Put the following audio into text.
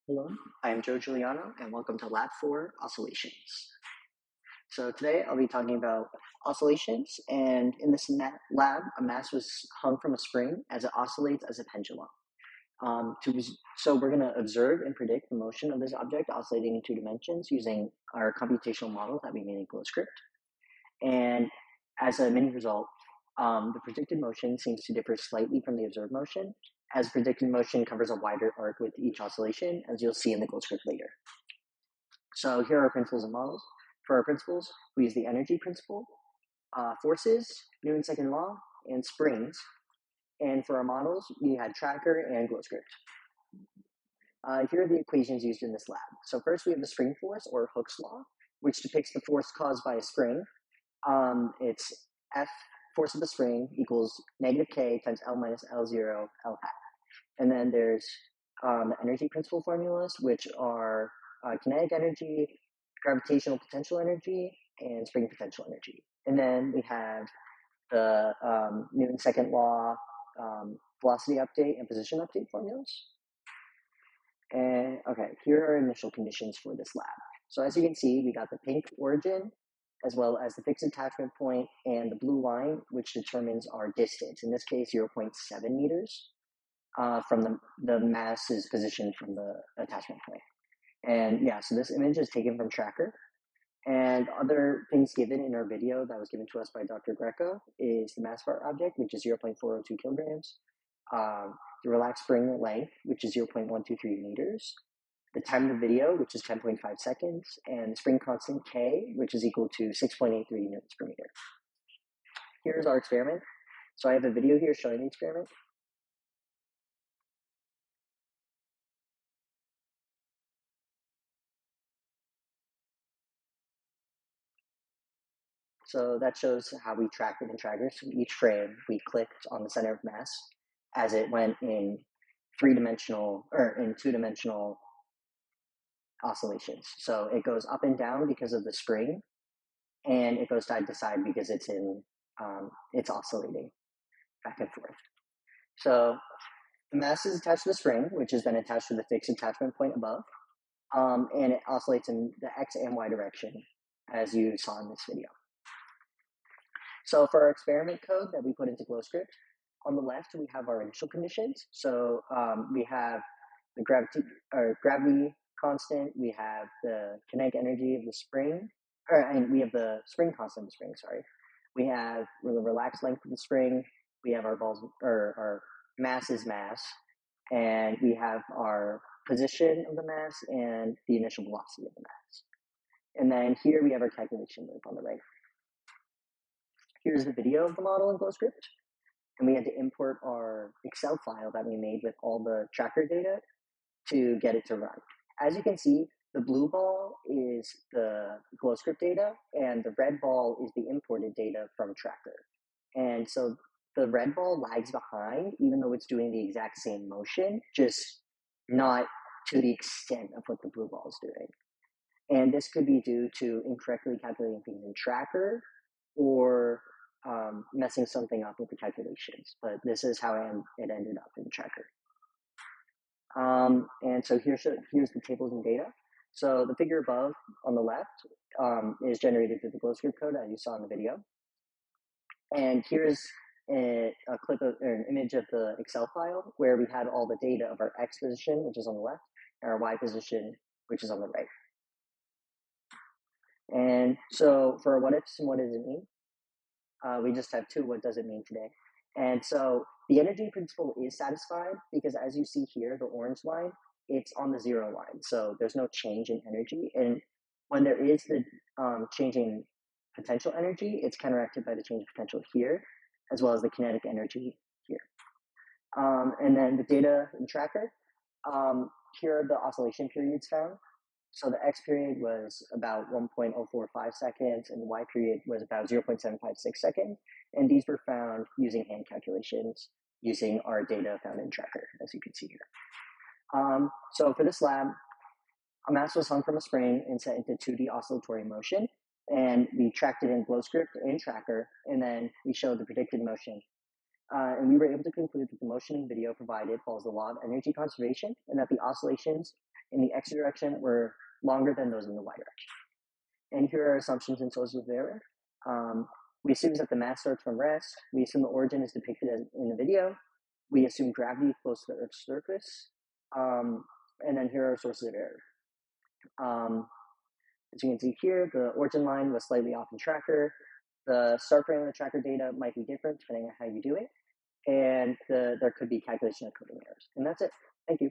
Hello, I am Joe Giuliano, and welcome to Lab 4 Oscillations. So today I'll be talking about oscillations, and in this lab, a mass was hung from a spring as it oscillates as a pendulum. So we're going to observe and predict the motion of this object oscillating in 2 dimensions using our computational model that we made in GlowScript. And as a mini result, the predicted motion seems to differ slightly from the observed motion, as predicted motion covers a wider arc with each oscillation, as you'll see in the GlowScript later. So here are our principles and models. For our principles, we use the energy principle, forces, Newton's second law, and springs. And for our models, we had tracker and GlowScript. Here are the equations used in this lab. So first we have the spring force, or Hooke's law, which depicts the force caused by a spring. It's F force of the spring equals negative K times L minus L0 L hat. And then there's the energy principle formulas, which are kinetic energy, gravitational potential energy, and spring potential energy. And then we have the Newton's second law, velocity update, and position update formulas. And okay, here are initial conditions for this lab. So as you can see, we got the pink origin, as well as the fixed attachment point and the blue line, which determines our distance, in this case 0.7 meters, from the mass's position from the attachment point. And yeah, so this image is taken from Tracker. And other things given in our video that was given to us by Dr. Greco is the mass of our object, which is 0.402 kilograms, the relaxed spring length, which is 0.123 meters, the time of the video, which is 10.5 seconds, and the spring constant K, which is equal to 6.83 newtons per meter. Here's our experiment. So I have a video here showing the experiment. So that shows how we tracked it in Tracker. So each frame, we clicked on the center of mass as it went in two-dimensional oscillations. So it goes up and down because of the spring, and it goes side to side because it's oscillating back and forth. So the mass is attached to the spring, which is then attached to the fixed attachment point above, and it oscillates in the X and Y direction, as you saw in this video. So for our experiment code that we put into GlowScript, on the left we have our initial conditions. So we have the gravity constant, we have the kinetic energy of the spring, and we have the spring constant of the spring, sorry. We have the relaxed length of the spring, we have our our mass is mass, and we have our position of the mass and the initial velocity of the mass. And then here we have our calculation loop on the right. Here's the video of the model in GlowScript, and we had to import our Excel file that we made with all the tracker data to get it to run. As you can see, the blue ball is the GlowScript data, and the red ball is the imported data from Tracker. And so the red ball lags behind, even though it's doing the exact same motion, just not to the extent of what the blue ball is doing. And this could be due to incorrectly calculating things in Tracker, or messing something up with the calculations, but this is how it ended up in Tracker. And so here's the tables and data. So the figure above on the left is generated through the GlowScript code, as you saw in the video. And here's a clip of, or an image of the Excel file where we had all the data of our X position, which is on the left, and our Y position, which is on the right. And so for what ifs and what does it mean, we just have two what does it mean today. And so the energy principle is satisfied because, as you see here, the orange line, it's on the 0 line. So there's no change in energy. And when there is the change in potential energy, it's counteracted by the change of potential here, as well as the kinetic energy here. And then the data in Tracker, here are the oscillation periods found. So the X period was about 1.045 seconds, and the Y period was about 0.756 seconds. And these were found using hand calculations, using our data found in Tracker, as you can see here. So for this lab, a mass was hung from a spring and set into 2D oscillatory motion. And we tracked it in GlowScript and Tracker, and then we showed the predicted motion. And we were able to conclude that the motion in the video provided follows the law of energy conservation, and that the oscillations in the x direction were longer than those in the y direction. And here are assumptions and sources of error. We assume that the mass starts from rest. We assume the origin is depicted in the video. We assume gravity close to the Earth's surface. And then here are sources of error. As you can see here, the origin line was slightly off in tracker. The start frame of the tracker data might be different depending on how you do it. And there could be calculation of coding errors. And that's it. Thank you.